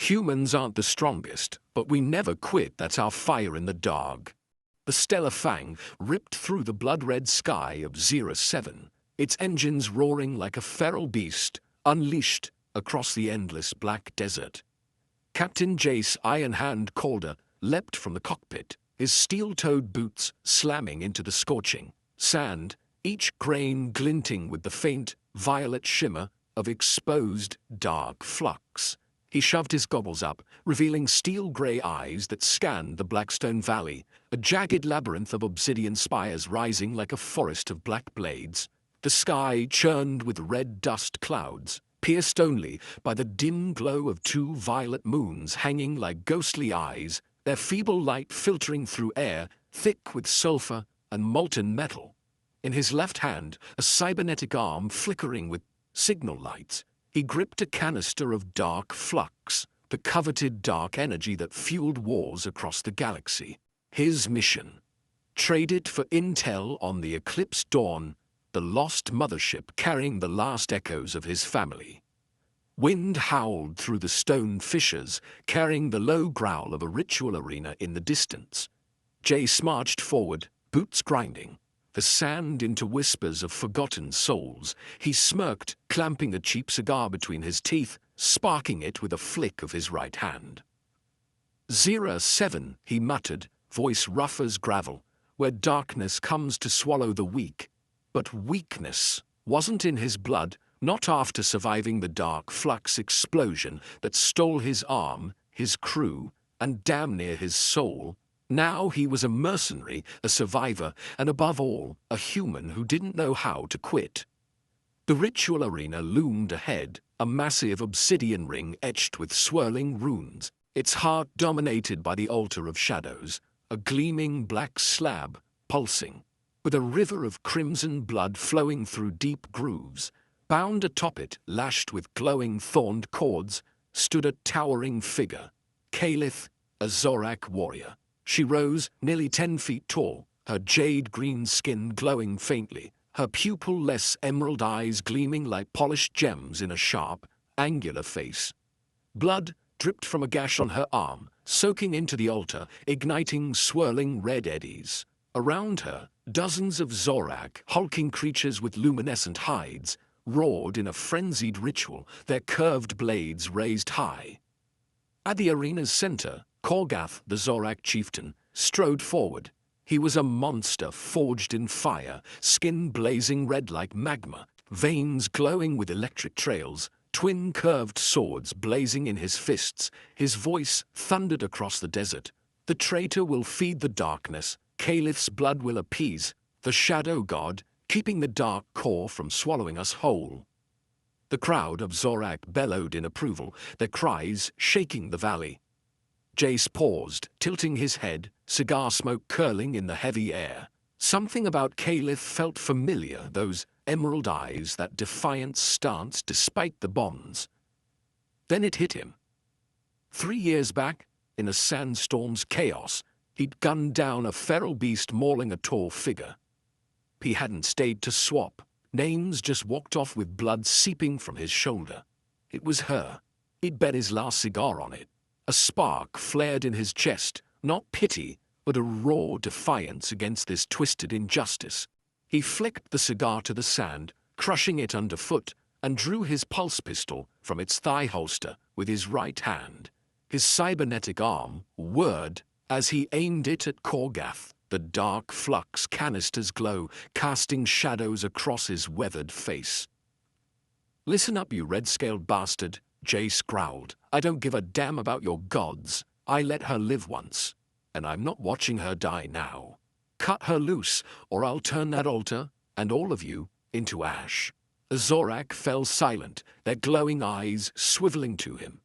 Humans aren't the strongest, but we never quit, that's our fire in the dark. The stellar fang ripped through the blood-red sky of 07, its engines roaring like a feral beast, unleashed across the endless black desert. Captain Jace Ironhand Calder leapt from the cockpit, his steel-toed boots slamming into the scorching sand, each grain glinting with the faint, violet shimmer of exposed dark flux. He shoved his goggles up, revealing steel-grey eyes that scanned the Blackstone Valley, a jagged labyrinth of obsidian spires rising like a forest of black blades. The sky churned with red dust clouds, pierced only by the dim glow of two violet moons hanging like ghostly eyes, their feeble light filtering through air thick with sulfur and molten metal. In his left hand, a cybernetic arm flickering with signal lights, he gripped a canister of Dark Flux, the coveted dark energy that fueled wars across the galaxy. His mission: trade it for intel on the Eclipse Dawn, the lost mothership carrying the last echoes of his family. Wind howled through the stone fissures, carrying the low growl of a ritual arena in the distance. Jace marched forward, boots grinding, the sand into whispers of forgotten souls. He smirked, clamping a cheap cigar between his teeth, sparking it with a flick of his right hand. 07, he muttered, voice rough as gravel, where darkness comes to swallow the weak. But weakness wasn't in his blood, not after surviving the Dark Flux explosion that stole his arm, his crew, and damn near his soul. Now he was a mercenary, a survivor, and above all, a human who didn't know how to quit. The ritual arena loomed ahead, a massive obsidian ring etched with swirling runes, its heart dominated by the altar of shadows, a gleaming black slab, pulsing, with a river of crimson blood flowing through deep grooves. Bound atop it, lashed with glowing thorned cords, stood a towering figure, Kaelith, a Zorak warrior. She rose, nearly 10 feet tall, her jade-green skin glowing faintly, her pupil-less emerald eyes gleaming like polished gems in a sharp, angular face. Blood dripped from a gash on her arm, soaking into the altar, igniting swirling red eddies. Around her, dozens of Zorak, hulking creatures with luminescent hides, roared in a frenzied ritual, their curved blades raised high. At the arena's center, Korgath, the Zorak chieftain, strode forward. He was a monster forged in fire, skin blazing red like magma, veins glowing with electric trails, twin curved swords blazing in his fists. His voice thundered across the desert. The traitor will feed the darkness, Kaelith's blood will appease, the shadow god, keeping the dark core from swallowing us whole. The crowd of Zorak bellowed in approval, their cries shaking the valley. Jace paused, tilting his head, cigar smoke curling in the heavy air. Something about Kaelith felt familiar, those emerald eyes, that defiant stance despite the bonds. Then it hit him. 3 years back, in a sandstorm's chaos, he'd gunned down a feral beast mauling a tall figure. He hadn't stayed to swap. Names just walked off with blood seeping from his shoulder. It was her. He'd bet his last cigar on it. A spark flared in his chest, not pity, but a raw defiance against this twisted injustice. He flicked the cigar to the sand, crushing it underfoot, and drew his pulse pistol from its thigh holster with his right hand. His cybernetic arm whirred as he aimed it at Korgath, the Dark Flux canister's glow casting shadows across his weathered face. "Listen up, you red-scaled bastard," Jace growled. "I don't give a damn about your gods. I let her live once, and I'm not watching her die now. Cut her loose, or I'll turn that altar, and all of you, into ash." The Zorak fell silent, their glowing eyes swiveling to him.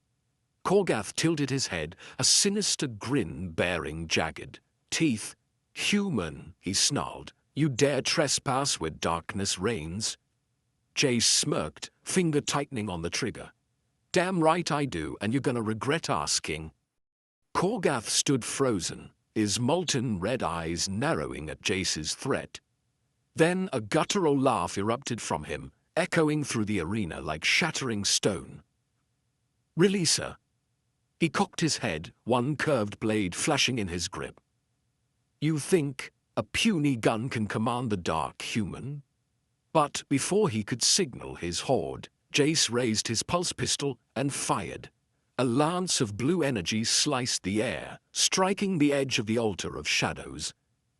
Korgath tilted his head, a sinister grin baring jagged teeth. "Human," he snarled, "you dare trespass where darkness reigns?" Jace smirked, finger tightening on the trigger. "Damn right I do, and you're gonna regret asking." Korgath stood frozen, his molten red eyes narrowing at Jace's threat. Then a guttural laugh erupted from him, echoing through the arena like shattering stone. "Release her." He cocked his head, one curved blade flashing in his grip. You think a puny gun can command the dark human? But before he could signal his horde, Jace raised his pulse pistol and fired. A lance of blue energy sliced the air, striking the edge of the altar of shadows.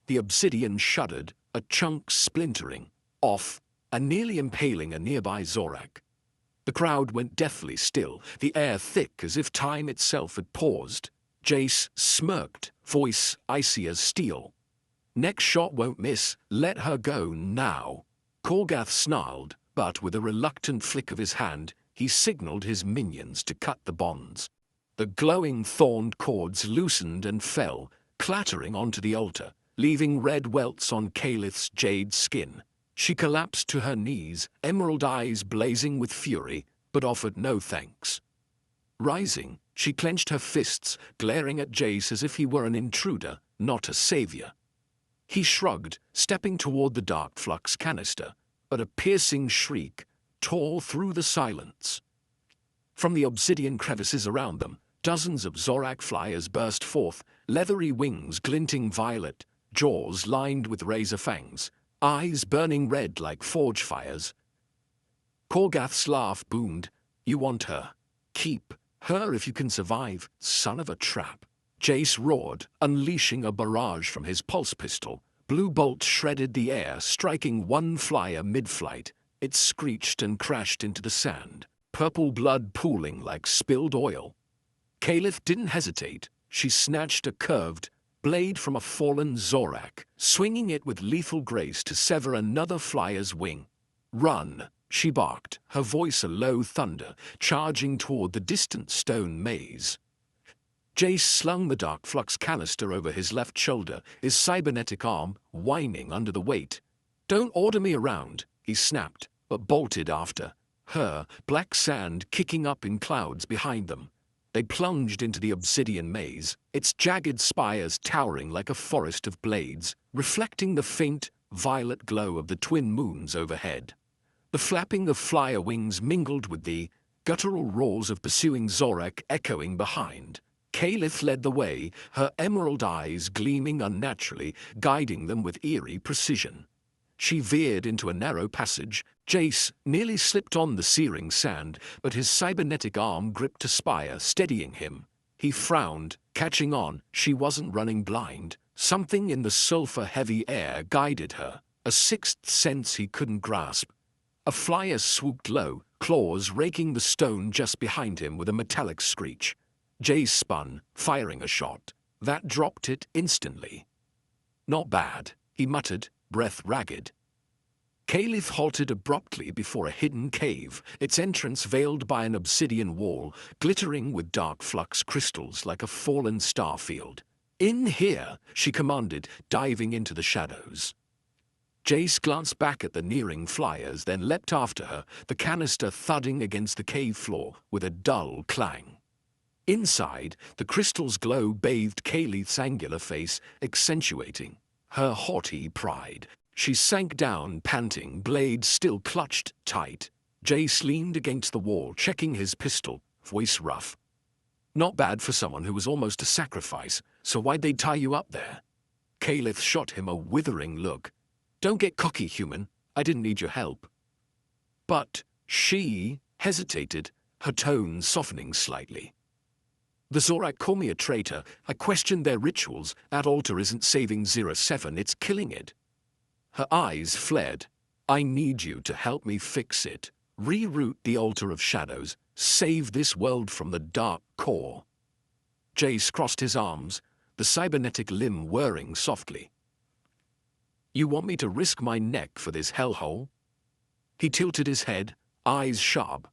The obsidian shuddered, a chunk splintering off and nearly impaling a nearby Zorak. The crowd went deathly still, the air thick as if time itself had paused. Jace smirked, voice icy as steel. Next shot won't miss, let her go now. Korgath snarled, but with a reluctant flick of his hand, he signaled his minions to cut the bonds. The glowing thorned cords loosened and fell, clattering onto the altar, leaving red welts on Kaelith's jade skin. She collapsed to her knees, emerald eyes blazing with fury, but offered no thanks. Rising, she clenched her fists, glaring at Jace as if he were an intruder, not a savior. He shrugged, stepping toward the Dark Flux canister, but a piercing shriek tore through the silence. From the obsidian crevices around them, dozens of Zorak flyers burst forth, leathery wings glinting violet, jaws lined with razor fangs, eyes burning red like forge fires. Korgath's laugh boomed. You want her? Keep her if you can survive, son of a trap. Jace roared, unleashing a barrage from his pulse pistol. Blue bolts shredded the air, striking one flyer mid-flight. It screeched and crashed into the sand, purple blood pooling like spilled oil. Kaelith didn't hesitate. She snatched a curved blade from a fallen Zorak, swinging it with lethal grace to sever another flyer's wing. Run, she barked, her voice a low thunder, charging toward the distant stone maze. Jace slung the Dark Flux canister over his left shoulder, his cybernetic arm whining under the weight. Don't order me around, he snapped, but bolted after her, black sand kicking up in clouds behind them. They plunged into the obsidian maze, its jagged spires towering like a forest of blades, reflecting the faint, violet glow of the twin moons overhead. The flapping of flyer wings mingled with the guttural roars of pursuing Zorak echoing behind. Kaelith led the way, her emerald eyes gleaming unnaturally, guiding them with eerie precision. She veered into a narrow passage. Jace nearly slipped on the searing sand, but his cybernetic arm gripped a spire, steadying him. He frowned, catching on. She wasn't running blind. Something in the sulfur-heavy air guided her, a sixth sense he couldn't grasp. A flyer swooped low, claws raking the stone just behind him with a metallic screech. Jace spun, firing a shot. That dropped it instantly. Not bad, he muttered, breath ragged. Kaelith halted abruptly before a hidden cave, its entrance veiled by an obsidian wall, glittering with dark flux crystals like a fallen starfield. In here, she commanded, diving into the shadows. Jace glanced back at the nearing flyers, then leapt after her, the canister thudding against the cave floor with a dull clang. Inside, the crystal's glow bathed Kaelith's angular face, accentuating her haughty pride. She sank down, panting, blade still clutched tight. Jace leaned against the wall, checking his pistol, voice rough. Not bad for someone who was almost a sacrifice, so why'd they tie you up there? Kaelith shot him a withering look. Don't get cocky, human. I didn't need your help. But she hesitated, her tone softening slightly. The Zorak call me a traitor. I question their rituals. That altar isn't saving 07, it's killing it. Her eyes flared. I need you to help me fix it. Reroute the altar of shadows. Save this world from the dark core. Jace crossed his arms, the cybernetic limb whirring softly. You want me to risk my neck for this hellhole? He tilted his head, eyes sharp.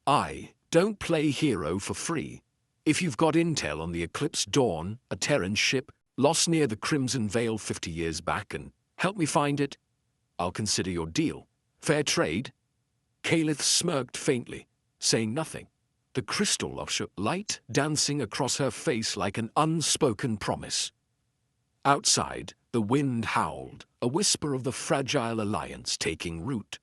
I don't play hero for free. If you've got intel on the Eclipse Dawn, a Terran ship, lost near the Crimson Veil 50 years back, and help me find it, I'll consider your deal. Fair trade? Kaelith smirked faintly, saying nothing. The crystal of light dancing across her face like an unspoken promise. Outside, the wind howled, a whisper of the fragile alliance taking root.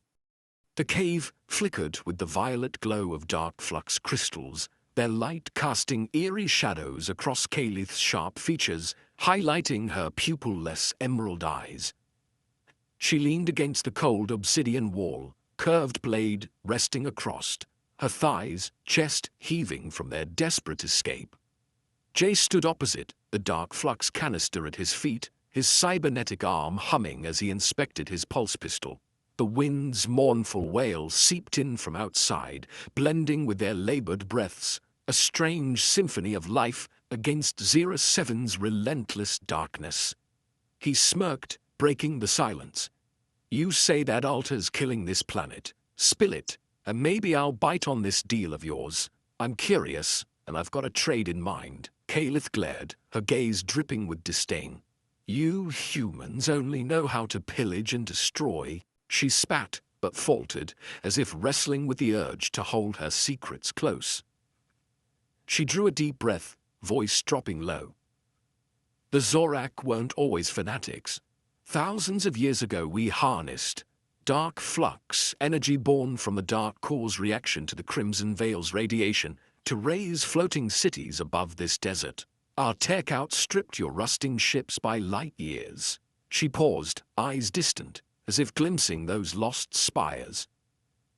The cave flickered with the violet glow of dark flux crystals, their light casting eerie shadows across Kaelith's sharp features, highlighting her pupil-less emerald eyes. She leaned against the cold obsidian wall, curved blade resting across, her thighs, chest heaving from their desperate escape. Jace stood opposite, the Dark Flux canister at his feet, his cybernetic arm humming as he inspected his pulse pistol. The wind's mournful wail seeped in from outside, blending with their labored breaths, a strange symphony of life against 07's relentless darkness. He smirked, breaking the silence. "You say that altar's killing this planet. Spill it, and maybe I'll bite on this deal of yours. I'm curious, and I've got a trade in mind." Kaelith glared, her gaze dripping with disdain. "You humans only know how to pillage and destroy." She spat, but faltered, as if wrestling with the urge to hold her secrets close. She drew a deep breath, voice dropping low. "The Zorak weren't always fanatics. Thousands of years ago we harnessed Dark Flux, energy born from the Dark Core's reaction to the Crimson Veil's radiation, to raise floating cities above this desert. Our tech outstripped your rusting ships by light years." She paused, eyes distant, as if glimpsing those lost spires.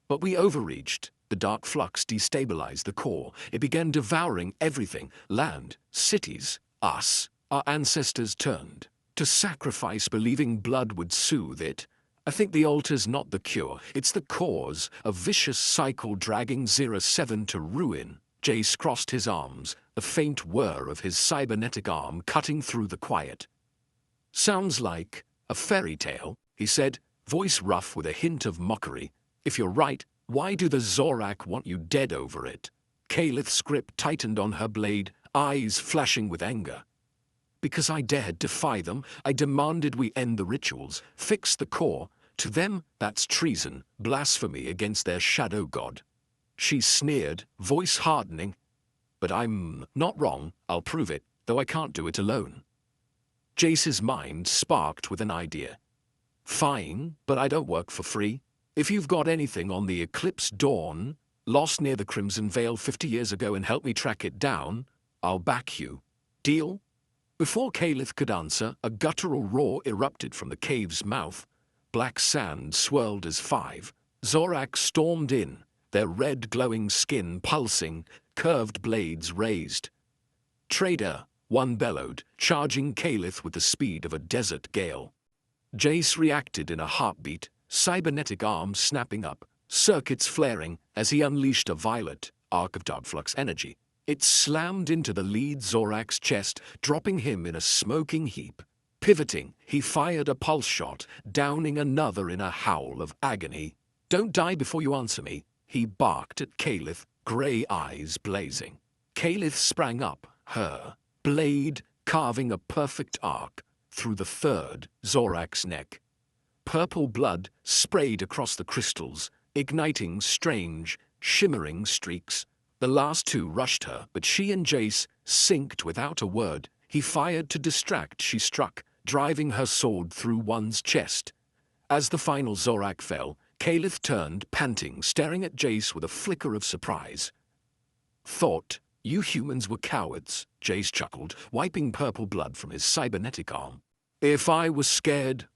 "But we overreached. The Dark Flux destabilized the core. It began devouring everything, land, cities, us. Our ancestors turned to sacrifice, believing blood would soothe it. I think the altar's not the cure, it's the cause, a vicious cycle dragging 07 to ruin." Jace crossed his arms, a faint whir of his cybernetic arm cutting through the quiet. "Sounds like a fairy tale," he said, voice rough with a hint of mockery. "If you're right, why do the Zorak want you dead over it?" Kaelith's grip tightened on her blade, eyes flashing with anger. "Because I dared defy them. I demanded we end the rituals, fix the core. To them, that's treason, blasphemy against their shadow god." She sneered, voice hardening. "But I'm not wrong, I'll prove it, though I can't do it alone." Jace's mind sparked with an idea. "Fine, but I don't work for free. If you've got anything on the Eclipse Dawn, lost near the Crimson Veil 50 years ago, and help me track it down, I'll back you. Deal?" Before Kaelith could answer, a guttural roar erupted from the cave's mouth. Black sand swirled as 5 Zorak stormed in, their red glowing skin pulsing, curved blades raised. "Traitor," one bellowed, charging Kaelith with the speed of a desert gale. Jace reacted in a heartbeat, cybernetic arms snapping up, circuits flaring as he unleashed a violet arc of Dark Flux energy. It slammed into the lead Zorak's chest, dropping him in a smoking heap. Pivoting, he fired a pulse shot, downing another in a howl of agony. "Don't die before you answer me," he barked at Kaelith, grey eyes blazing. Kaelith sprang up, her blade carving a perfect arc through the third Zorak's neck. Purple blood sprayed across the crystals, igniting strange, shimmering streaks. The last two rushed her, but she and Jace synced without a word. He fired to distract, she struck, driving her sword through one's chest. As the final Zorak fell, Kaelith turned, panting, staring at Jace with a flicker of surprise. "Thought you humans were cowards," Jace chuckled, wiping purple blood from his cybernetic arm. "If I was scared,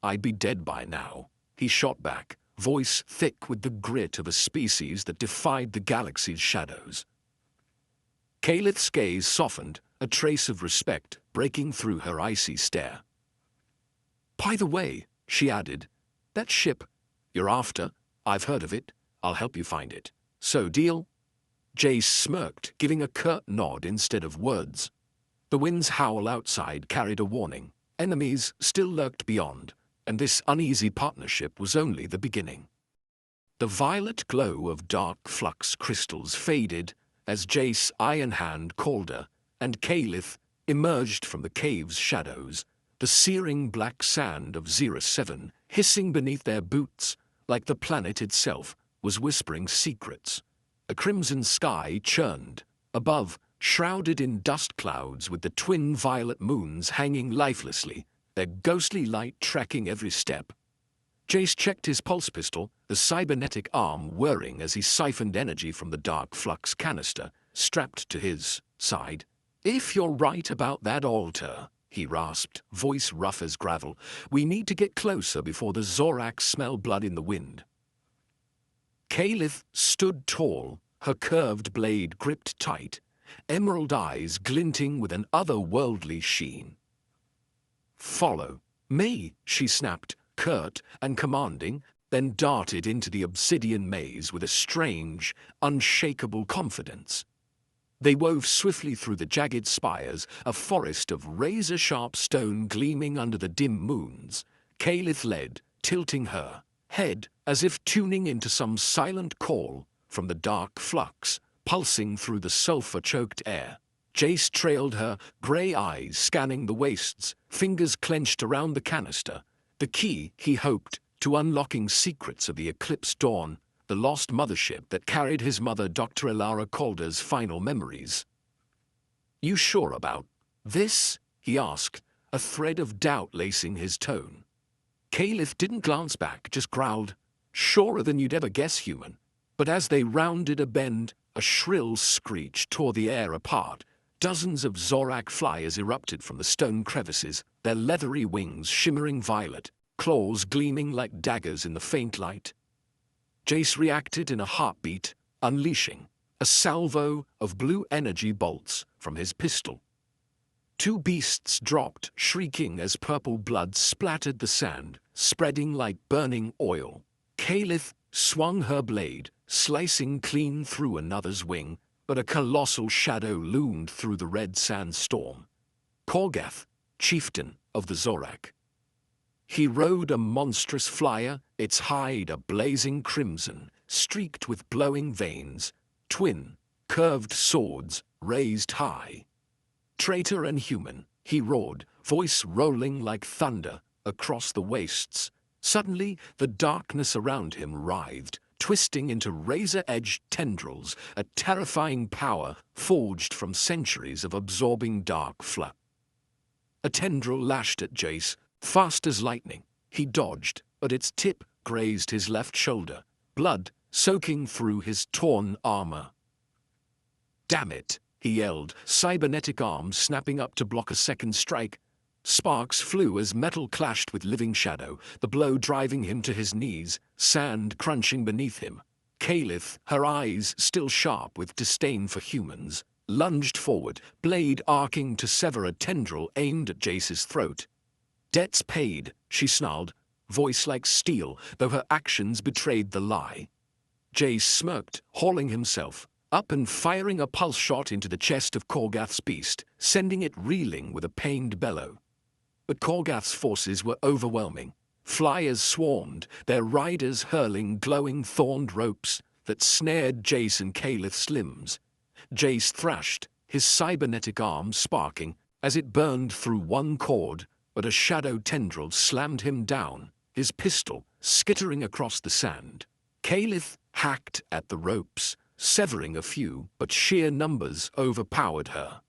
I'd be dead by now," he shot back, voice thick with the grit of a species that defied the galaxy's shadows. Kaelith's gaze softened, a trace of respect breaking through her icy stare. "By the way," she added, "that ship you're after, I've heard of it. I'll help you find it. So deal?" Jace smirked, giving a curt nod instead of words. The wind's howl outside carried a warning. Enemies still lurked beyond, and this uneasy partnership was only the beginning. The violet glow of Dark Flux crystals faded as Jace, Ironhand, Calder, and Kaelith emerged from the cave's shadows, the searing black sand of 07 hissing beneath their boots, like the planet itself was whispering secrets. A crimson sky churned, above, shrouded in dust clouds with the twin violet moons hanging lifelessly, their ghostly light tracking every step. Jace checked his pulse pistol, the cybernetic arm whirring as he siphoned energy from the Dark Flux canister, strapped to his side. "If you're right about that altar," he rasped, voice rough as gravel, "we need to get closer before the Zorak smell blood in the wind." Kaelith stood tall, her curved blade gripped tight, emerald eyes glinting with an otherworldly sheen. "Follow me," she snapped, curt and commanding, then darted into the obsidian maze with a strange, unshakable confidence. They wove swiftly through the jagged spires, a forest of razor-sharp stone gleaming under the dim moons. Kaelith led, tilting her head as if tuning into some silent call from the Dark Flux, pulsing through the sulfur-choked air. Jace trailed her, grey eyes scanning the wastes, fingers clenched around the canister, the key, he hoped, to unlocking secrets of the Eclipse Dawn, the lost mothership that carried his mother Dr. Elara Calder's final memories. "You sure about this?" he asked, a thread of doubt lacing his tone. Kaelith didn't glance back, just growled, "Surer than you'd ever guess, human." But as they rounded a bend, a shrill screech tore the air apart. Dozens of Zorak flyers erupted from the stone crevices, their leathery wings shimmering violet, claws gleaming like daggers in the faint light. Jace reacted in a heartbeat, unleashing a salvo of blue energy bolts from his pistol. Two beasts dropped, shrieking as purple blood splattered the sand, spreading like burning oil. Kaelith swung her blade, slicing clean through another's wing, but a colossal shadow loomed through the red sandstorm. Korgath, chieftain of the Zorak. He rode a monstrous flyer, its hide a blazing crimson, streaked with glowing veins, twin, curved swords raised high. "Traitor and human," he roared, voice rolling like thunder across the wastes. Suddenly, the darkness around him writhed, twisting into razor-edged tendrils, a terrifying power forged from centuries of absorbing dark flux. A tendril lashed at Jace, fast as lightning. He dodged, but its tip grazed his left shoulder, blood soaking through his torn armor. "Damn it!" he yelled, cybernetic arms snapping up to block a second strike. Sparks flew as metal clashed with living shadow, the blow driving him to his knees, sand crunching beneath him. Kaelith, her eyes still sharp with disdain for humans, lunged forward, blade arcing to sever a tendril aimed at Jace's throat. "Debts paid," she snarled, voice like steel, though her actions betrayed the lie. Jace smirked, hauling himself up and firing a pulse shot into the chest of Korgath's beast, sending it reeling with a pained bellow. But Korgath's forces were overwhelming. Flyers swarmed, their riders hurling glowing thorned ropes that snared Jace and Kaelith's limbs. Jace thrashed, his cybernetic arm sparking as it burned through one cord, but a shadow tendril slammed him down, his pistol skittering across the sand. Kaelith hacked at the ropes, severing a few, but sheer numbers overpowered her.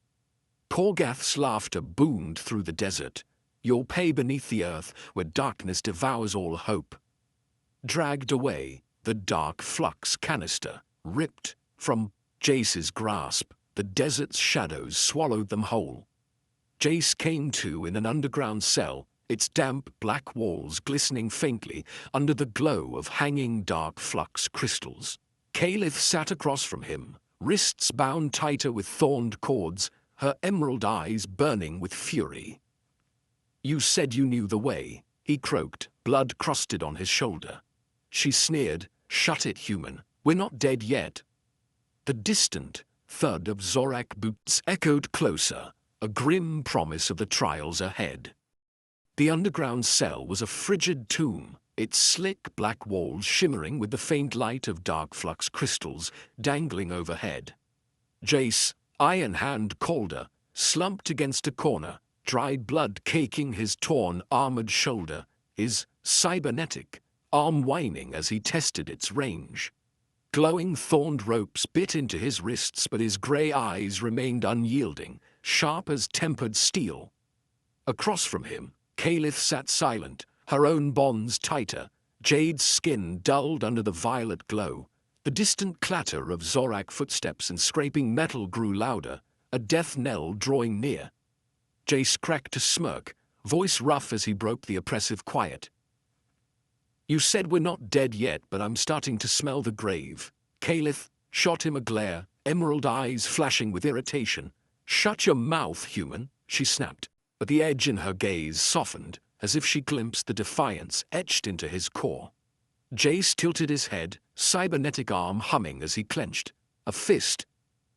Korgath's laughter boomed through the desert. "You'll pay beneath the earth where darkness devours all hope." Dragged away, the Dark Flux canister ripped from Jace's grasp. The desert's shadows swallowed them whole. Jace came to in an underground cell, its damp black walls glistening faintly under the glow of hanging Dark Flux crystals. Kaelith sat across from him, wrists bound tighter with thorned cords, her emerald eyes burning with fury. "You said you knew the way," he croaked, blood crusted on his shoulder. She sneered, "Shut it, human. We're not dead yet." The distant thud of Zorak boots echoed closer, a grim promise of the trials ahead. The underground cell was a frigid tomb, its slick black walls shimmering with the faint light of Dark Flux crystals dangling overhead. Jace, Ironhand Calder, slumped against a corner, dried blood caking his torn, armored shoulder, his cybernetic arm whining as he tested its range. Glowing thorned ropes bit into his wrists, but his grey eyes remained unyielding, sharp as tempered steel. Across from him, Kaelith sat silent, her own bonds tighter, Jade's skin dulled under the violet glow, The distant clatter of Zorak footsteps and scraping metal grew louder, a death knell drawing near. Jace cracked a smirk, voice rough as he broke the oppressive quiet. "You said we're not dead yet, but I'm starting to smell the grave." Kaelith shot him a glare, emerald eyes flashing with irritation. "Shut your mouth, human," she snapped, but the edge in her gaze softened, as if she glimpsed the defiance etched into his core. Jace tilted his head, cybernetic arm humming as he clenched. A fist.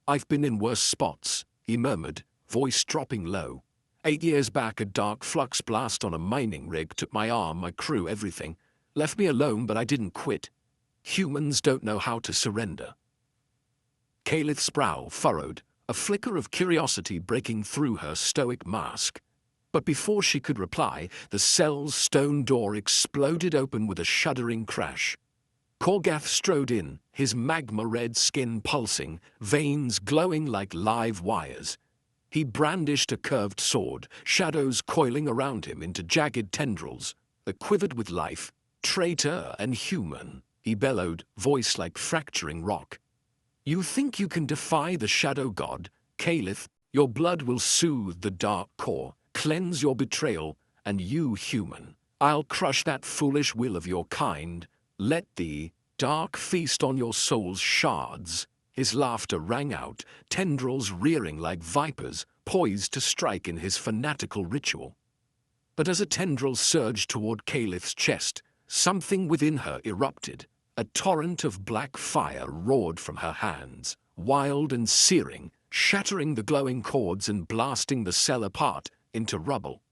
"I've been in worse spots," he murmured, voice dropping low. 8 years back, a Dark Flux blast on a mining rig took my arm, my crew, everything. Left me alone, but I didn't quit. Humans don't know how to surrender." Kaelith's brow furrowed, a flicker of curiosity breaking through her stoic mask. But before she could reply, the cell's stone door exploded open with a shuddering crash. Korgath strode in, his magma-red skin pulsing, veins glowing like live wires. He brandished a curved sword, shadows coiling around him into jagged tendrils that quivered with life. "Traitor and human," he bellowed, voice like fracturing rock. "You think you can defy the shadow god, Kaelith? Your blood will soothe the dark core, cleanse your betrayal, and you, human, I'll crush that foolish will of your kind. Let the dark feast on your soul's shards." His laughter rang out, tendrils rearing like vipers, poised to strike in his fanatical ritual. But as a tendril surged toward Kaelith's chest, something within her erupted. A torrent of black fire roared from her hands, wild and searing, shattering the glowing cords and blasting the cell apart into rubble.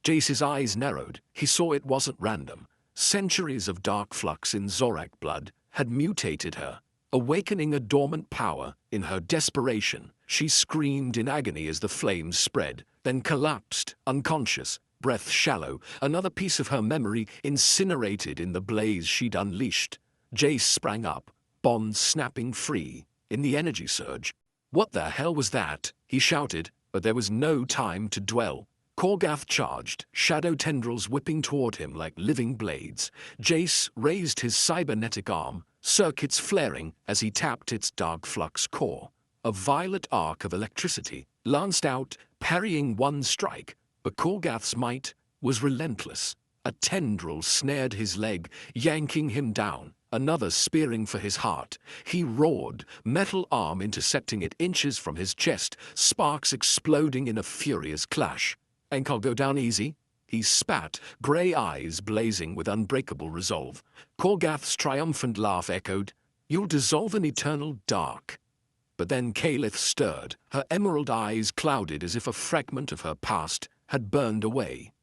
Jace's eyes narrowed. He saw it wasn't random. Centuries of Dark Flux in Zorak blood had mutated her, awakening a dormant power. In her desperation, she screamed in agony as the flames spread, then collapsed, unconscious, breath shallow, another piece of her memory incinerated in the blaze she'd unleashed. Jace sprang up, bonds snapping free. In the energy surge, "What the hell was that?" he shouted, but there was no time to dwell. Korgath charged, shadow tendrils whipping toward him like living blades. Jace raised his cybernetic arm, circuits flaring as he tapped its Dark Flux core. A violet arc of electricity lanced out, parrying one strike, but Korgath's might was relentless. A tendril snared his leg, yanking him down, another spearing for his heart. He roared, metal arm intercepting it inches from his chest, sparks exploding in a furious clash. "Ain't I'll go down easy?" He spat, grey eyes blazing with unbreakable resolve. Korgath's triumphant laugh echoed, "You'll dissolve in eternal dark." But then Kaelith stirred, her emerald eyes clouded as if a fragment of her past had burned away.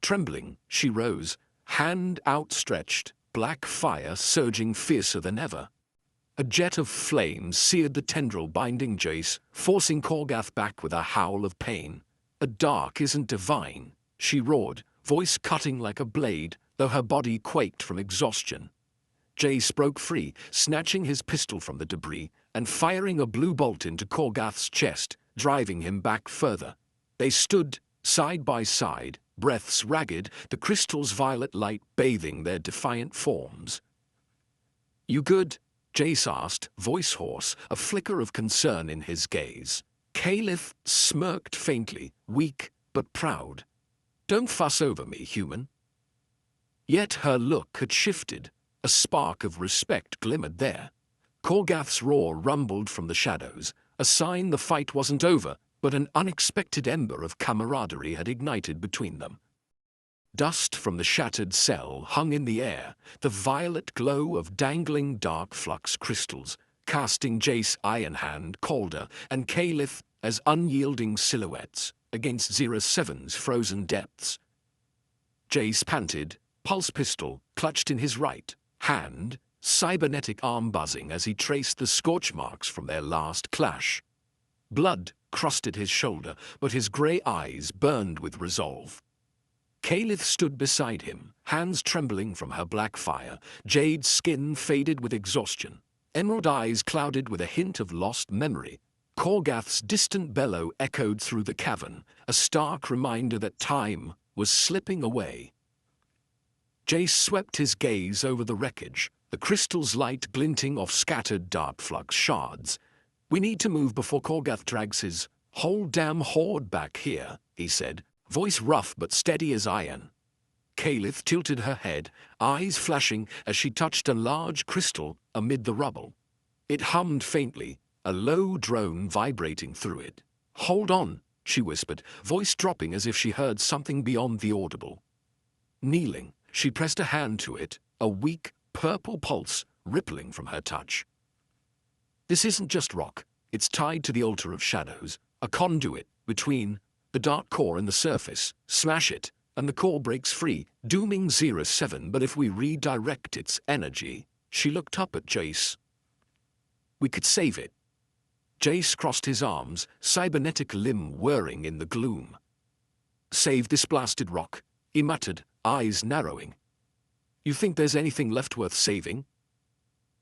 Trembling, she rose, hand outstretched, black fire surging fiercer than ever. A jet of flame seared the tendril binding Jace, forcing Korgath back with a howl of pain. "A dark isn't divine," she roared, voice cutting like a blade, though her body quaked from exhaustion. Jace broke free, snatching his pistol from the debris and firing a blue bolt into Korgath's chest, driving him back further. They stood side by side, breaths ragged, the crystal's violet light bathing their defiant forms. "You good?" Jace asked, voice hoarse, a flicker of concern in his gaze. Kaelith smirked faintly, weak but proud. "Don't fuss over me, human." Yet her look had shifted. A spark of respect glimmered there. Korgath's roar rumbled from the shadows, a sign the fight wasn't over, but an unexpected ember of camaraderie had ignited between them. Dust from the shattered cell hung in the air, the violet glow of dangling Dark Flux crystals, casting Jace, Ironhand, Calder, and Kaelith as unyielding silhouettes against 07's frozen depths. Jace panted, pulse pistol clutched in his right hand, cybernetic arm buzzing as he traced the scorch marks from their last clash. Blood crusted his shoulder, but his grey eyes burned with resolve. Kaelith stood beside him, hands trembling from her black fire, jade skin faded with exhaustion, emerald eyes clouded with a hint of lost memory. Korgath's distant bellow echoed through the cavern, a stark reminder that time was slipping away. Jace swept his gaze over the wreckage, the crystal's light glinting off scattered Dark Flux shards. "We need to move before Korgath drags his whole damn horde back here," he said, voice rough but steady as iron. Kaelith tilted her head, eyes flashing as she touched a large crystal amid the rubble. It hummed faintly, a low drone vibrating through it. "Hold on," she whispered, voice dropping as if she heard something beyond the audible. Kneeling, she pressed a hand to it, a weak, purple pulse rippling from her touch. "This isn't just rock. It's tied to the altar of shadows, a conduit between the dark core and the surface. Smash it, and the core breaks free, dooming 07. But if we redirect its energy..." She looked up at Jace. "We could save it." Jace crossed his arms, cybernetic limb whirring in the gloom. "Save this blasted rock," he muttered, eyes narrowing. "You think there's anything left worth saving?"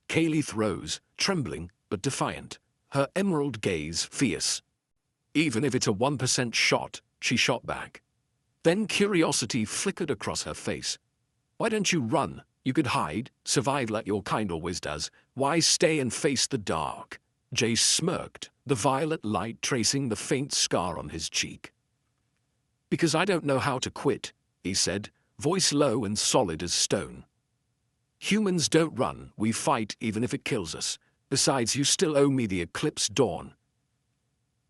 Kaelith rose, trembling but defiant, her emerald gaze fierce. "Even if it's a 1% shot," she shot back. Then curiosity flickered across her face. "Why don't you run? You could hide, survive like your kind always does. Why stay and face the dark?" Jace smirked, the violet light tracing the faint scar on his cheek. "Because I don't know how to quit," he said, voice low and solid as stone. "Humans don't run, we fight even if it kills us. Besides, you still owe me the Eclipse Dawn."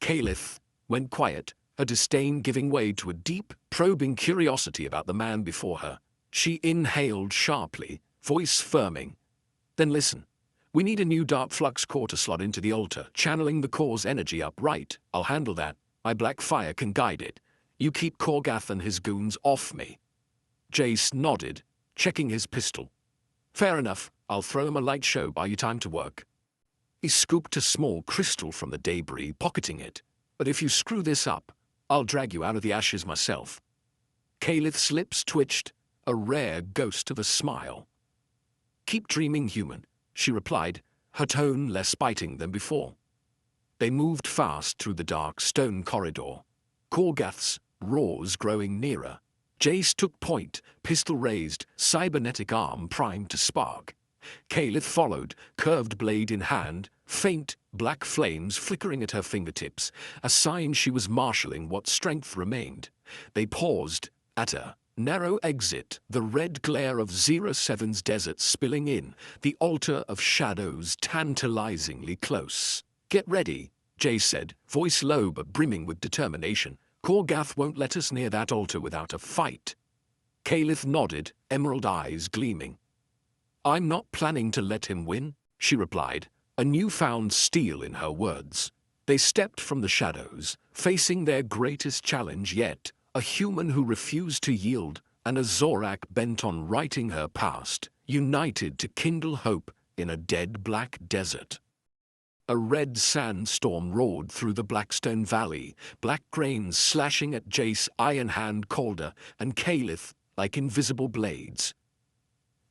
Kaelith went quiet, her disdain giving way to a deep, probing curiosity about the man before her. She inhaled sharply, voice firming. "Then listen. We need a new Dark Flux core to slot into the altar, channeling the core's energy up. Right, I'll handle that. My black fire can guide it. You keep Korgath and his goons off me." Jace nodded, checking his pistol. "Fair enough, I'll throw him a light show, buy you time to work." He scooped a small crystal from the debris, pocketing it. "But if you screw this up, I'll drag you out of the ashes myself." Kaelith's lips twitched, a rare ghost of a smile. "Keep dreaming, human," she replied, her tone less biting than before. They moved fast through the dark stone corridor, Korgath's roars growing nearer. Jace took point, pistol raised, cybernetic arm primed to spark. Kaelith followed, curved blade in hand, faint, black flames flickering at her fingertips, a sign she was marshalling what strength remained. They paused at a narrow exit, the red glare of 07's desert spilling in, the altar of shadows tantalizingly close. "Get ready," Jace said, voice low but brimming with determination. "Korgath won't let us near that altar without a fight." Kaelith nodded, emerald eyes gleaming. "I'm not planning to let him win," she replied, a newfound steel in her words. They stepped from the shadows, facing their greatest challenge yet, a human who refused to yield, and a Zorak bent on writing her past, united to kindle hope in a dead black desert. A red sandstorm roared through the Blackstone Valley, black grains slashing at Jace, Ironhand, Calder, and Kaelith like invisible blades.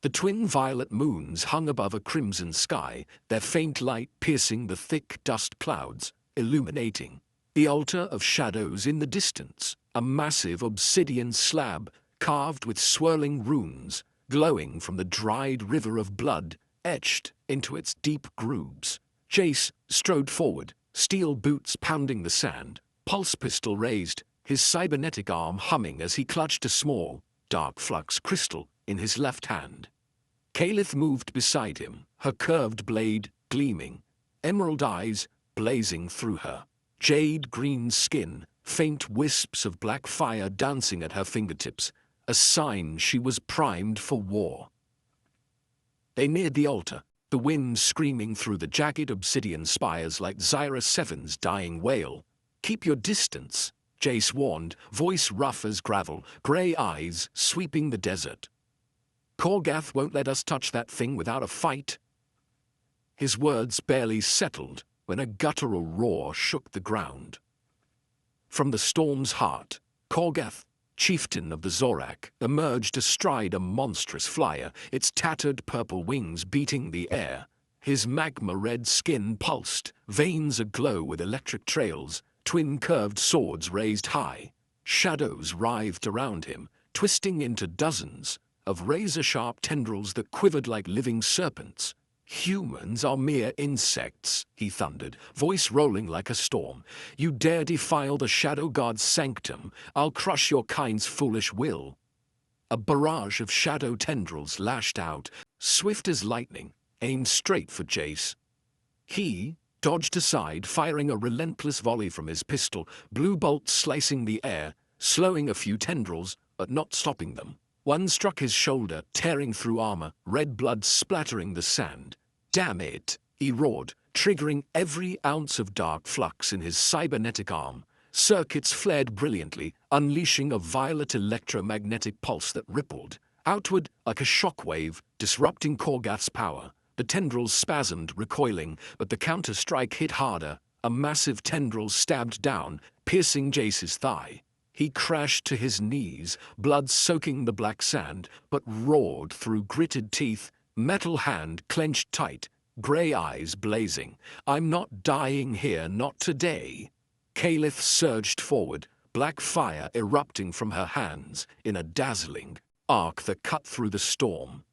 The twin violet moons hung above a crimson sky, their faint light piercing the thick dust clouds, illuminating the altar of shadows in the distance, a massive obsidian slab carved with swirling runes, glowing from the dried river of blood etched into its deep grooves. Jace strode forward, steel boots pounding the sand, pulse pistol raised, his cybernetic arm humming as he clutched a small, Dark Flux crystal in his left hand. Kaelith moved beside him, her curved blade gleaming, emerald eyes blazing through her, jade-green skin, faint wisps of black fire dancing at her fingertips, a sign she was primed for war. They neared the altar, the wind screaming through the jagged obsidian spires like 07's dying wail. "Keep your distance," Jace warned, voice rough as gravel, grey eyes sweeping the desert. "Korgath won't let us touch that thing without a fight." His words barely settled when a guttural roar shook the ground. From the storm's heart, Korgath, chieftain of the Zorak, emerged astride a monstrous flyer, its tattered purple wings beating the air. His magma-red skin pulsed, veins aglow with electric trails, twin curved swords raised high. Shadows writhed around him, twisting into dozens, of razor-sharp tendrils that quivered like living serpents. "Humans are mere insects," he thundered, voice rolling like a storm. "You dare defile the Shadow God's sanctum, I'll crush your kind's foolish will." A barrage of shadow tendrils lashed out, swift as lightning, aimed straight for Jace. He dodged aside, firing a relentless volley from his pistol, blue bolts slicing the air, slowing a few tendrils, but not stopping them. One struck his shoulder, tearing through armor, red blood splattering the sand. "Damn it!" he roared, triggering every ounce of dark flux in his cybernetic arm. Circuits flared brilliantly, unleashing a violet electromagnetic pulse that rippled outward like a shockwave, disrupting Korgath's power. The tendrils spasmed, recoiling, but the counter-strike hit harder. A massive tendril stabbed down, piercing Jace's thigh. He crashed to his knees, blood soaking the black sand, but roared through gritted teeth, metal hand clenched tight, grey eyes blazing. "I'm not dying here, not today." Kaelith surged forward, black fire erupting from her hands in a dazzling arc that cut through the storm.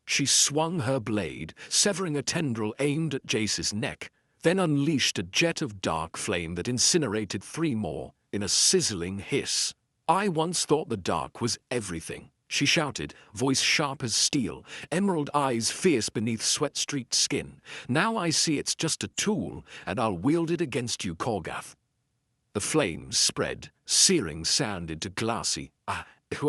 She swung her blade, severing a tendril aimed at Jace's neck, then unleashed a jet of dark flame that incinerated 3 more in a sizzling hiss. "I once thought the dark was everything," she shouted, voice sharp as steel, emerald eyes fierce beneath sweat-streaked skin. "Now I see it's just a tool, and I'll wield it against you, Korgath." The flames spread, searing sand into glassy,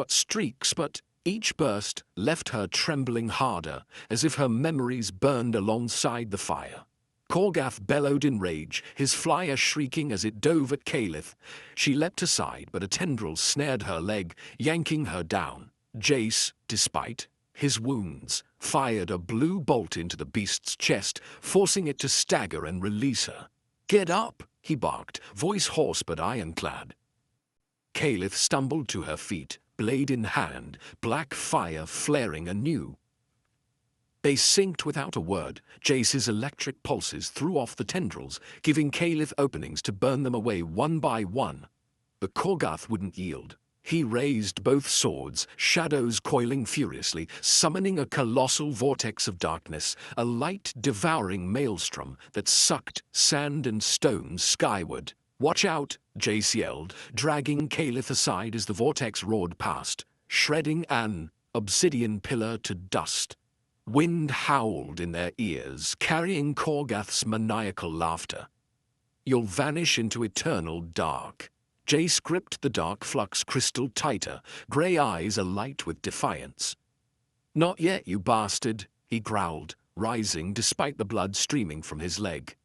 streaks, but each burst left her trembling harder, as if her memories burned alongside the fire. Korgath bellowed in rage, his flyer shrieking as it dove at Kaelith. She leapt aside, but a tendril snared her leg, yanking her down. Jace, despite his wounds, fired a blue bolt into the beast's chest, forcing it to stagger and release her. "Get up!" he barked, voice hoarse but ironclad. Kaelith stumbled to her feet, blade in hand, black fire flaring anew. They synced without a word. Jace's electric pulses threw off the tendrils, giving Kaelith openings to burn them away one by one. The Korgath wouldn't yield. He raised both swords, shadows coiling furiously, summoning a colossal vortex of darkness, a light devouring maelstrom that sucked sand and stone skyward. "Watch out!" Jace yelled, dragging Kaelith aside as the vortex roared past, shredding an obsidian pillar to dust. Wind howled in their ears, carrying Korgath's maniacal laughter. "You'll vanish into eternal dark." Jace gripped the Dark Flux crystal tighter, grey eyes alight with defiance. "Not yet, you bastard," he growled, rising despite the blood streaming from his leg.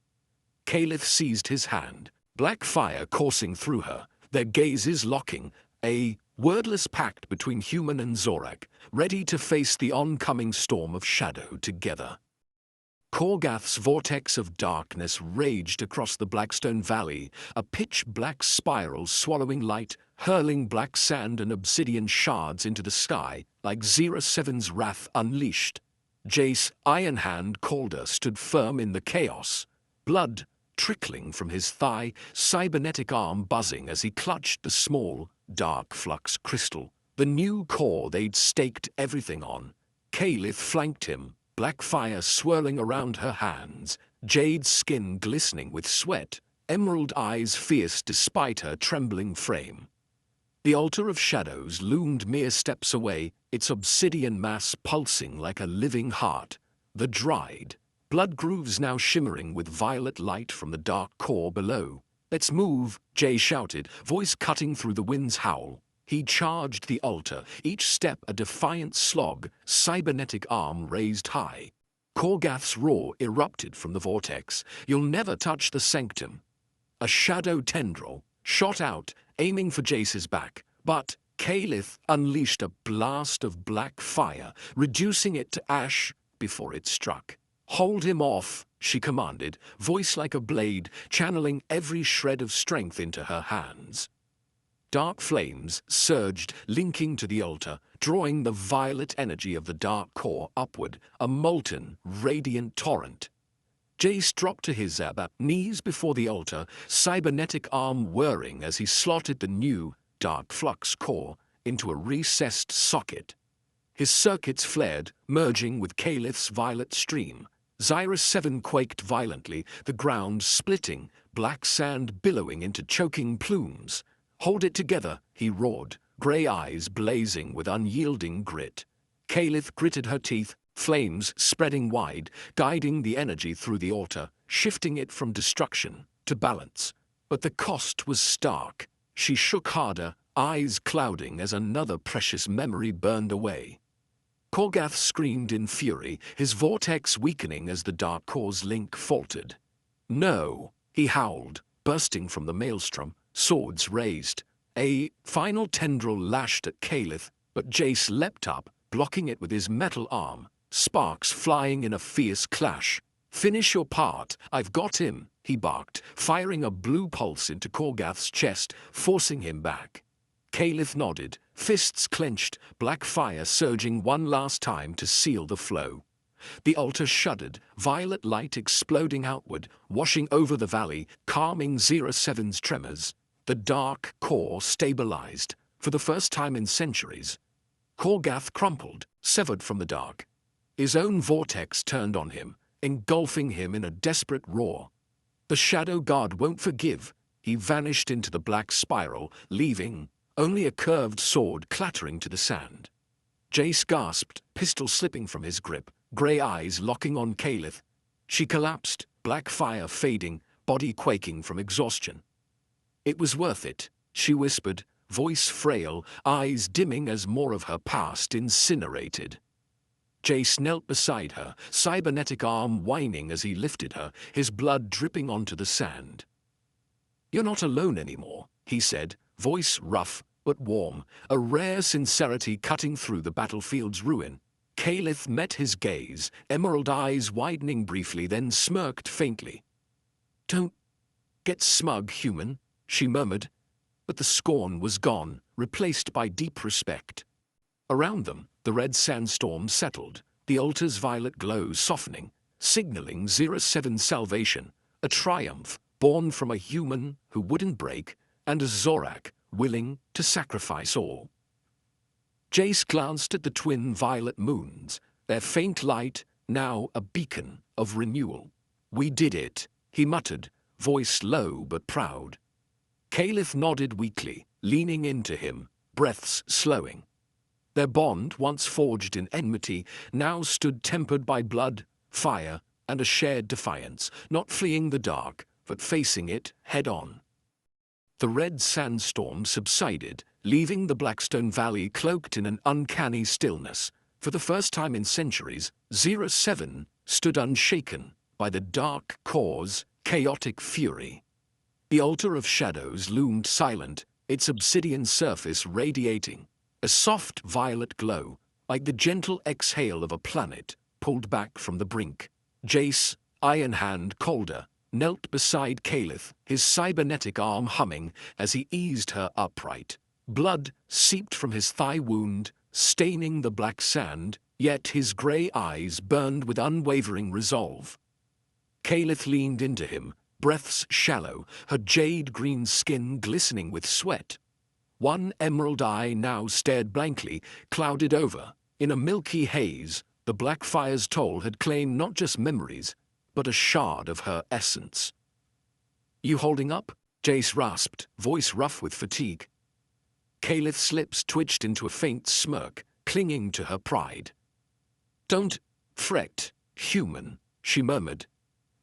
Kaelith seized his hand, black fire coursing through her, their gazes locking, a wordless pact between human and Zorak, ready to face the oncoming storm of shadow together. Korgath's vortex of darkness raged across the Blackstone Valley, a pitch-black spiral swallowing light, hurling black sand and obsidian shards into the sky like Zero-7's wrath unleashed. Jace, Ironhand Calder stood firm in the chaos, blood trickling from his thigh, cybernetic arm buzzing as he clutched the small, Dark Flux crystal, the new core they'd staked everything on. Kaelith flanked him, black fire swirling around her hands, jade skin glistening with sweat, emerald eyes fierce despite her trembling frame. The altar of shadows loomed mere steps away, its obsidian mass pulsing like a living heart. The dried blood grooves now shimmering with violet light from the dark core below. "Let's move," Jay shouted, voice cutting through the wind's howl. He charged the altar, each step a defiant slog, cybernetic arm raised high. Korgath's roar erupted from the vortex. "You'll never touch the sanctum." A shadow tendril shot out, aiming for Jace's back, but Kaelith unleashed a blast of black fire, reducing it to ash before it struck. "Hold him off," she commanded, voice like a blade, channeling every shred of strength into her hands. Dark flames surged, linking to the altar, drawing the violet energy of the dark core upward, a molten, radiant torrent. Jace dropped to his knees before the altar, cybernetic arm whirring as he slotted the new, Dark Flux core into a recessed socket. His circuits flared, merging with Kaelith's violet stream. Xyrus 7 quaked violently, the ground splitting, black sand billowing into choking plumes. "Hold it together," he roared, grey eyes blazing with unyielding grit. Kaelith gritted her teeth, flames spreading wide, guiding the energy through the altar, shifting it from destruction to balance. But the cost was stark. She shook harder, eyes clouding as another precious memory burned away. Korgath screamed in fury, his vortex weakening as the Dark Cause link faltered. "No," he howled, bursting from the maelstrom, swords raised. A final tendril lashed at Kaelith, but Jace leapt up, blocking it with his metal arm, sparks flying in a fierce clash. "Finish your part, I've got him," he barked, firing a blue pulse into Korgath's chest, forcing him back. Kaelith nodded, fists clenched, black fire surging one last time to seal the flow. The altar shuddered, violet light exploding outward, washing over the valley, calming Xyrus 7's tremors. The dark core stabilized, for the first time in centuries. Korgath crumpled, severed from the dark. His own vortex turned on him, engulfing him in a desperate roar. The Shadow God won't forgive. He vanished into the black spiral, leaving only a curved sword clattering to the sand. Jace gasped, pistol slipping from his grip, grey eyes locking on Kaelith. She collapsed, black fire fading, body quaking from exhaustion. "It was worth it," she whispered, voice frail, eyes dimming as more of her past incinerated. Jace knelt beside her, cybernetic arm whining as he lifted her, his blood dripping onto the sand. "You're not alone anymore," he said, voice rough but warm, a rare sincerity cutting through the battlefield's ruin. Kaelith met his gaze, emerald eyes widening briefly, then smirked faintly. "Don't get smug, human," she murmured, but the scorn was gone, replaced by deep respect. Around them, the red sandstorm settled, the altar's violet glow softening, signaling Xyrus 7's salvation, a triumph born from a human who wouldn't break, and a Zorak willing to sacrifice all. Jace glanced at the twin violet moons, their faint light now a beacon of renewal. "We did it," he muttered, voice low but proud. Kaelith nodded weakly, leaning into him, breaths slowing. Their bond, once forged in enmity, now stood tempered by blood, fire, and a shared defiance, not fleeing the dark, but facing it head-on. The red sandstorm subsided, leaving the Blackstone Valley cloaked in an uncanny stillness. For the first time in centuries, Xyrus 7 stood unshaken by the Dark Core's chaotic fury. The altar of shadows loomed silent, its obsidian surface radiating, a soft violet glow, like the gentle exhale of a planet pulled back from the brink. Jace, Ironhand Calder, knelt beside Kaelith, his cybernetic arm humming as he eased her upright. Blood seeped from his thigh wound, staining the black sand, yet his grey eyes burned with unwavering resolve. Kaelith leaned into him, breaths shallow, her jade-green skin glistening with sweat. One emerald eye now stared blankly, clouded over. In a milky haze, the black fire's toll had claimed not just memories, but a shard of her essence. "You holding up?" Jace rasped, voice rough with fatigue. Kaelith's lips twitched into a faint smirk, clinging to her pride. "Don't fret, human," she murmured,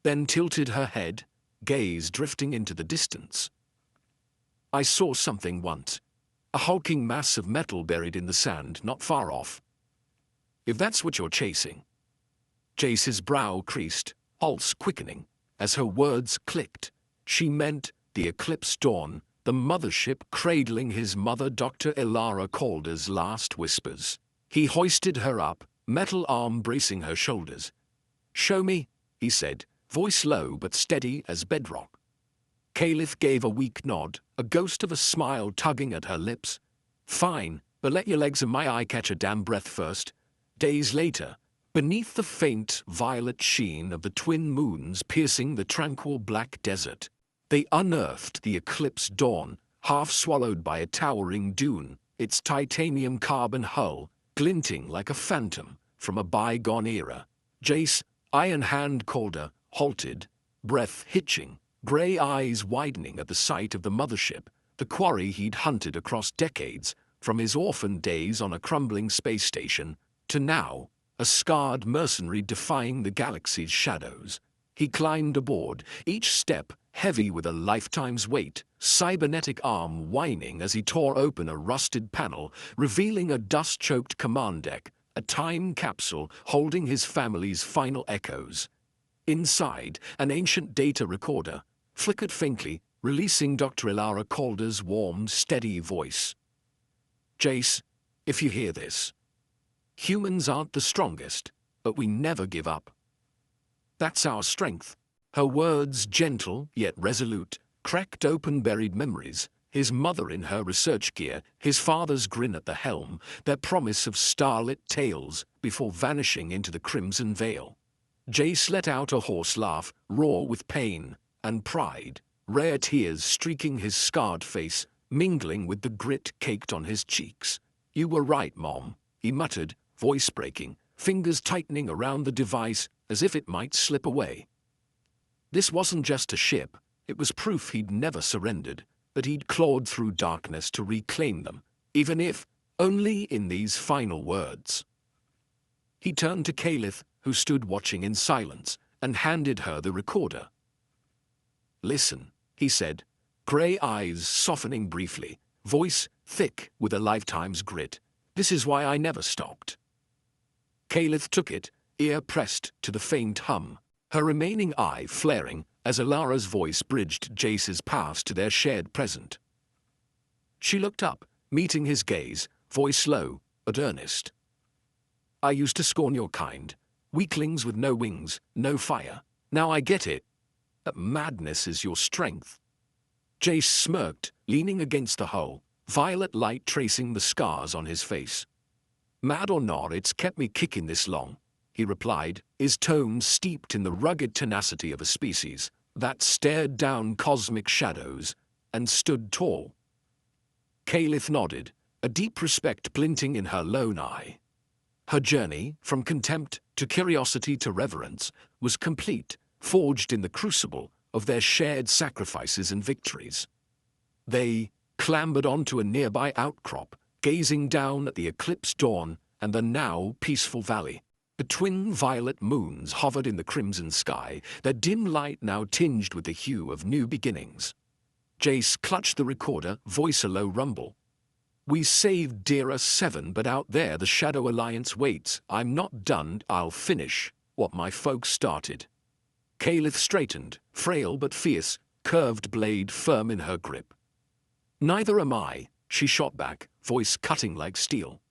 then tilted her head, gaze drifting into the distance. "I saw something once, a hulking mass of metal buried in the sand not far off. If that's what you're chasing." Jace's brow creased, pulse quickening, as her words clicked. She meant the Eclipse Dawn, the mothership cradling his mother Dr. Ilara Calder's last whispers. He hoisted her up, metal arm bracing her shoulders. "Show me," he said, voice low but steady as bedrock. Kaelith gave a weak nod, a ghost of a smile tugging at her lips. "Fine, but let your legs and my eye catch a damn breath first." Days later, beneath the faint violet sheen of the twin moons piercing the tranquil black desert, they unearthed the Eclipse Dawn, half swallowed by a towering dune, its titanium carbon hull glinting like a phantom from a bygone era. Jace, Ironhand Calder, halted, breath hitching, grey eyes widening at the sight of the mothership, the quarry he'd hunted across decades, from his orphan days on a crumbling space station to now, a scarred mercenary defying the galaxy's shadows. He climbed aboard, each step heavy with a lifetime's weight, cybernetic arm whining as he tore open a rusted panel, revealing a dust-choked command deck, a time capsule holding his family's final echoes. Inside, an ancient data recorder flickered faintly, releasing Dr. Ilara Calder's warm, steady voice. Jace, if you hear this, humans aren't the strongest, but we never give up. That's our strength. Her words, gentle yet resolute, cracked open buried memories, his mother in her research gear, his father's grin at the helm, their promise of starlit tales before vanishing into the crimson veil. Jace let out a hoarse laugh, raw with pain and pride, rare tears streaking his scarred face, mingling with the grit caked on his cheeks. "You were right, Mom," he muttered, voice breaking, fingers tightening around the device as if it might slip away. This wasn't just a ship, it was proof he'd never surrendered, that he'd clawed through darkness to reclaim them, even if only in these final words. He turned to Kaelith, who stood watching in silence, and handed her the recorder. "Listen," he said, grey eyes softening briefly, voice thick with a lifetime's grit. "This is why I never stopped." Kaelith took it, ear pressed to the faint hum, her remaining eye flaring as Ilara's voice bridged Jace's past to their shared present. She looked up, meeting his gaze, voice low but earnest. "I used to scorn your kind, weaklings with no wings, no fire. Now I get it. That madness is your strength." Jace smirked, leaning against the hull, violet light tracing the scars on his face. "Mad or not, it's kept me kicking this long," he replied, his tone steeped in the rugged tenacity of a species that stared down cosmic shadows and stood tall. Kaelith nodded, a deep respect glinting in her lone eye. Her journey, from contempt to curiosity to reverence, was complete, forged in the crucible of their shared sacrifices and victories. They clambered onto a nearby outcrop, gazing down at the Eclipse Dawn and the now peaceful valley. The twin violet moons hovered in the crimson sky, their dim light now tinged with the hue of new beginnings. Jace clutched the recorder, voice a low rumble. "We saved Dira 7, but out there the Shadow Alliance waits. I'm not done, I'll finish what my folks started." Kaelith straightened, frail but fierce, curved blade firm in her grip. "Neither am I," she shot back, voice cutting like steel.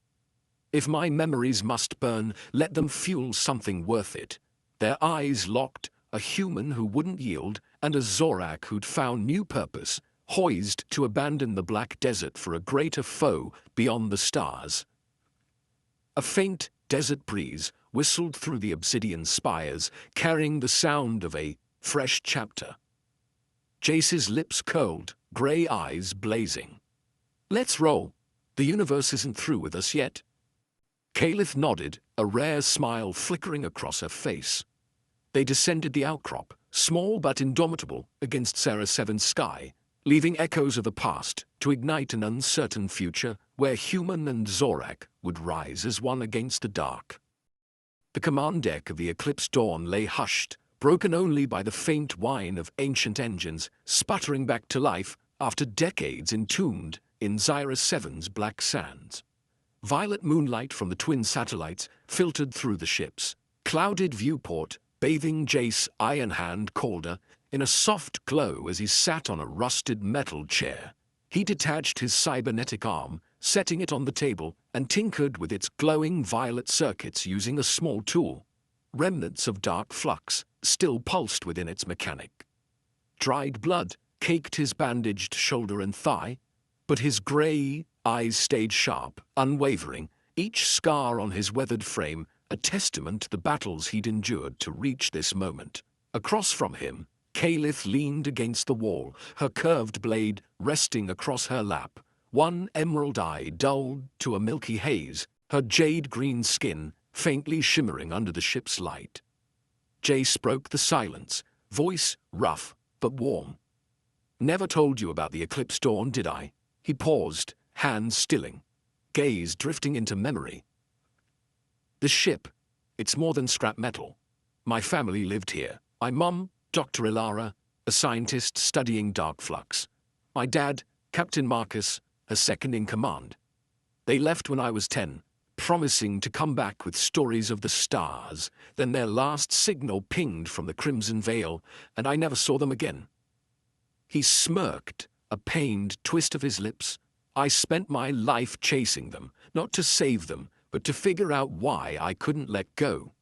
"If my memories must burn, let them fuel something worth it." Their eyes locked, a human who wouldn't yield, and a Zorak who'd found new purpose, poised to abandon the black desert for a greater foe beyond the stars. A faint desert breeze whistled through the obsidian spires, carrying the sound of a fresh chapter. Jace's lips curled, grey eyes blazing. "Let's roll. The universe isn't through with us yet." Kaelith nodded, a rare smile flickering across her face. They descended the outcrop, small but indomitable, against Sarah 7's sky, leaving echoes of the past to ignite an uncertain future where human and Zorak would rise as one against the dark. The command deck of the Eclipse Dawn lay hushed, broken only by the faint whine of ancient engines sputtering back to life after decades entombed in Zyra 7's black sands. Violet moonlight from the twin satellites filtered through the ship's clouded viewport, bathing Jace Ironhand Calder in a soft glow as he sat on a rusted metal chair. He detached his cybernetic arm, setting it on the table, and tinkered with its glowing violet circuits using a small tool. Remnants of Dark Flux still pulsed within its mechanic. Dried blood caked his bandaged shoulder and thigh, but his grey eyes stayed sharp, unwavering, each scar on his weathered frame a testament to the battles he'd endured to reach this moment. Across from him, Kaelith leaned against the wall, her curved blade resting across her lap, one emerald eye dulled to a milky haze her jade-green skin faintly shimmering under the ship's light. Jace broke the silence, voice rough but warm. "Never told you about the Eclipse Dawn, did I?" He paused, hands stilling, gaze drifting into memory. "The ship, it's more than scrap metal. My family lived here. My mum, Dr. Ilara, a scientist studying Dark Flux. My dad, Captain Marcus, a second-in-command. They left when I was 10, promising to come back with stories of the stars. Then their last signal pinged from the Crimson Veil, and I never saw them again." He smirked, a pained twist of his lips. "I spent my life chasing them, not to save them, but to figure out why I couldn't let go."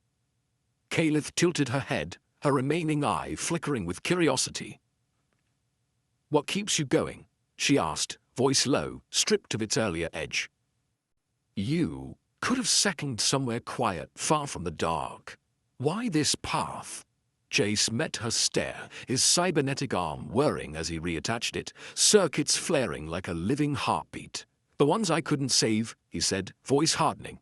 Kaelith tilted her head, her remaining eye flickering with curiosity. "What keeps you going?" she asked, voice low, stripped of its earlier edge. "You could have seconded somewhere quiet, far from the dark. Why this path?" Jace met her stare, his cybernetic arm whirring as he reattached it, circuits flaring like a living heartbeat. "The ones I couldn't save," he said, voice hardening.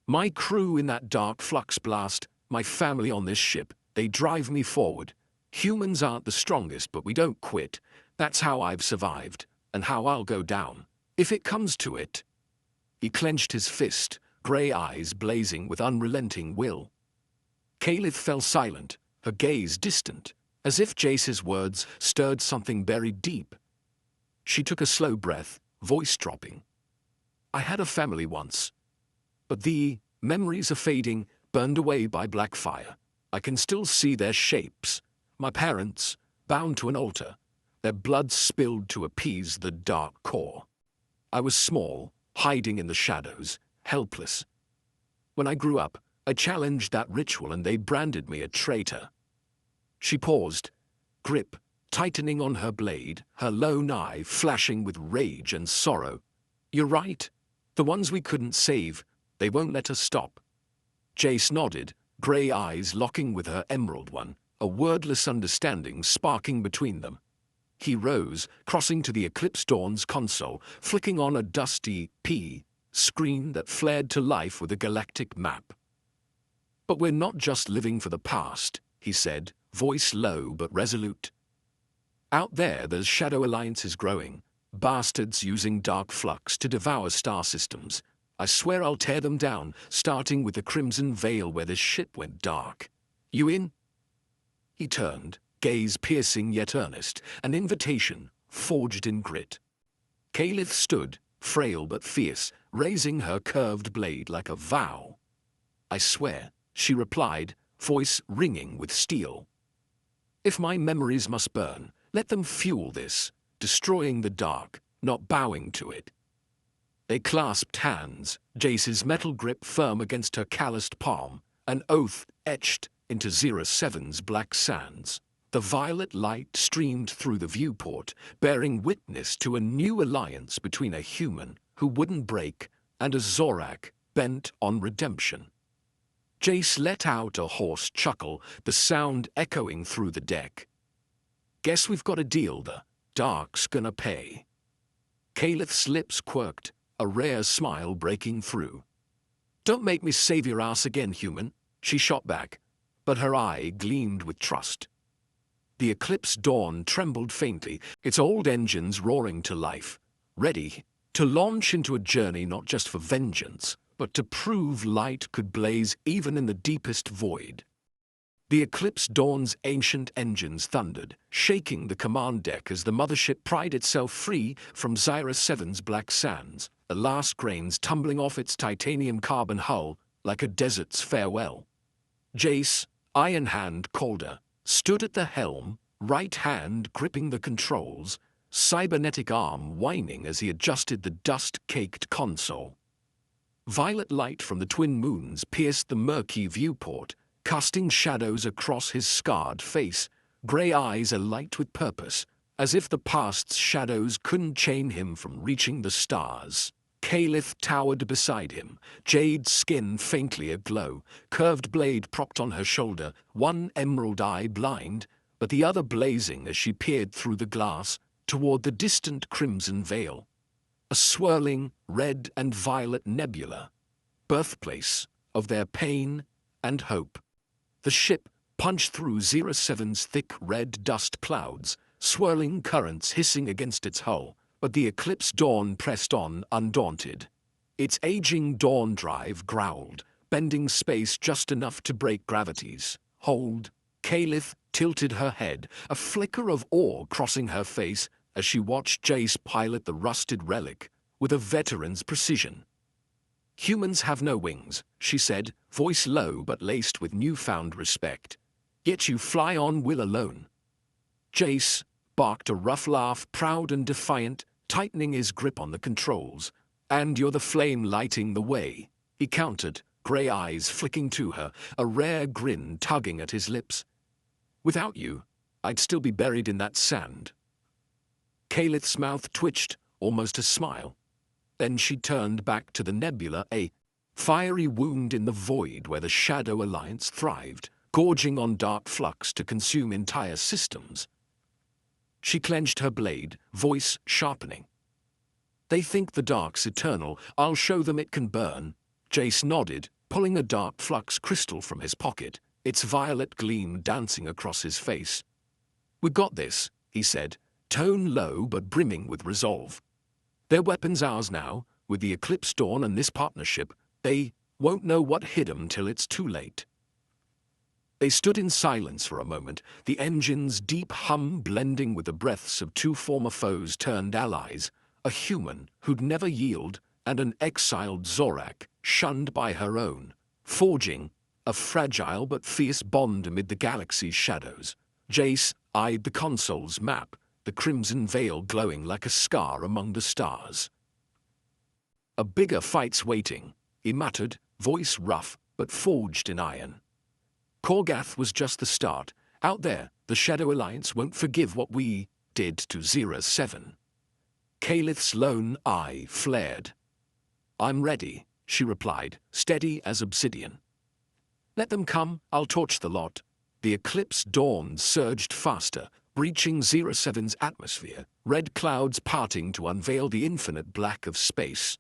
"My crew in that Dark Flux blast, my family on this ship, they drive me forward. Humans aren't the strongest, but we don't quit. That's how I've survived, and how I'll go down, if it comes to it." He clenched his fist, grey eyes blazing with unrelenting will. Kaelith fell silent, her gaze distant, as if Jace's words stirred something buried deep. She took a slow breath, voice dropping. "I had a family once, but the memories are fading, burned away by black fire. I can still see their shapes. My parents, bound to an altar, their blood spilled to appease the dark core. I was small, hiding in the shadows, helpless. When I grew up, I challenged that ritual and they branded me a traitor." She paused, grip tightening on her blade, her lone eye flashing with rage and sorrow. "You're right. The ones we couldn't save, they won't let us stop." Jace nodded, grey eyes locking with her emerald one, a wordless understanding sparking between them. He rose, crossing to the Eclipse Dawn's console, flicking on a dusty P screen that flared to life with a galactic map. "But we're not just living for the past," he said, voice low but resolute. "Out there, the Shadow Alliance is growing. Bastards using Dark Flux to devour star systems. I swear I'll tear them down, starting with the Crimson Veil where this ship went dark. You in?" He turned, gaze piercing yet earnest, an invitation forged in grit. Kaelith stood, frail but fierce, raising her curved blade like a vow. "I swear," she replied, voice ringing with steel. "If my memories must burn, let them fuel this, destroying the dark, not bowing to it." They clasped hands, Jace's metal grip firm against her calloused palm, an oath etched into 07's black sands. The violet light streamed through the viewport, bearing witness to a new alliance between a human who wouldn't break and a Zorak bent on redemption. Jace let out a hoarse chuckle, the sound echoing through the deck. "Guess we've got a deal, the Dark's gonna pay." Kaelith's lips quirked, a rare smile breaking through. "Don't make me save your ass again, human," she shot back, but her eye gleamed with trust. The Eclipse Dawn trembled faintly, its old engines roaring to life, ready to launch into a journey not just for vengeance, but to prove light could blaze even in the deepest void. The Eclipse Dawn's ancient engines thundered, shaking the command deck as the mothership pried itself free from 07's black sands, the last grains tumbling off its titanium carbon hull like a desert's farewell. Jace, Ironhand Calder, stood at the helm, right hand gripping the controls, cybernetic arm whining as he adjusted the dust-caked console. Violet light from the twin moons pierced the murky viewport, casting shadows across his scarred face, grey eyes alight with purpose, as if the past's shadows couldn't chain him from reaching the stars. Kaelith towered beside him, jade skin faintly aglow, curved blade propped on her shoulder, one emerald eye blind, but the other blazing as she peered through the glass toward the distant Crimson Veil. A swirling red and violet nebula, birthplace of their pain and hope. The ship punched through 07's thick red dust clouds, swirling currents hissing against its hull, but the Eclipse Dawn pressed on undaunted. Its aging dawn drive growled, bending space just enough to break gravity's hold. Kaelith tilted her head, a flicker of awe crossing her face as she watched Jace pilot the rusted relic with a veteran's precision. "Humans have no wings," she said, voice low but laced with newfound respect. "Yet you fly on will alone." Jace barked a rough laugh, proud and defiant, tightening his grip on the controls. "And you're the flame lighting the way," he countered, grey eyes flicking to her, a rare grin tugging at his lips. "Without you, I'd still be buried in that sand." Kaelith's mouth twitched, almost a smile. Then she turned back to the nebula, a fiery wound in the void where the Shadow Alliance thrived, gorging on Dark Flux to consume entire systems. She clenched her blade, voice sharpening. "They think the dark's eternal. I'll show them it can burn." Jace nodded, pulling a Dark Flux crystal from his pocket, its violet gleam dancing across his face. "We got this," he said, tone low but brimming with resolve. "Their weapon's ours now. With the Eclipse Dawn and this partnership, they won't know what hit 'em till it's too late." They stood in silence for a moment, the engine's deep hum blending with the breaths of two former foes turned allies, a human who'd never yield and an exiled Zorak, shunned by her own, forging a fragile but fierce bond amid the galaxy's shadows. Jace eyed the console's map, the crimson veil glowing like a scar among the stars. "A bigger fight's waiting," he muttered, voice rough but forged in iron. "Korgath was just the start. Out there, the Shadow Alliance won't forgive what we did to 07. Kaelith's lone eye flared. "I'm ready," she replied, steady as obsidian. "Let them come, I'll torch the lot." The Eclipse Dawn surged faster, breaching 07's atmosphere, red clouds parting to unveil the infinite black of space.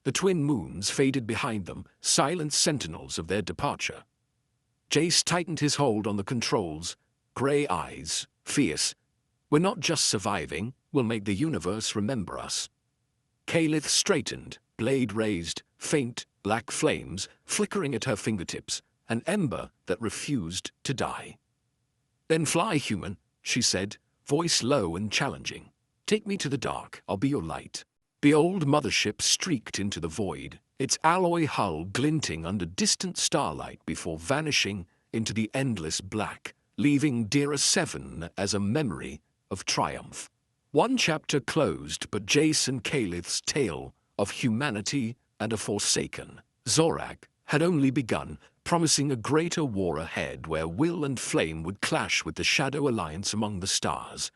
The twin moons faded behind them, silent sentinels of their departure. Jace tightened his hold on the controls, grey eyes, fierce. "We're not just surviving, we'll make the universe remember us." Kaelith straightened, blade raised, faint, black flames flickering at her fingertips, an ember that refused to die. "Then fly, human," she said, voice low and challenging. "Take me to the dark, I'll be your light." The old mothership streaked into the void, its alloy hull glinting under distant starlight before vanishing into the endless black, leaving Dira 7 as a memory of triumph. One chapter closed, but Jace and Kaelith's tale of humanity and a forsaken Zorak had only begun, promising a greater war ahead where will and flame would clash with the Shadow Alliance among the stars.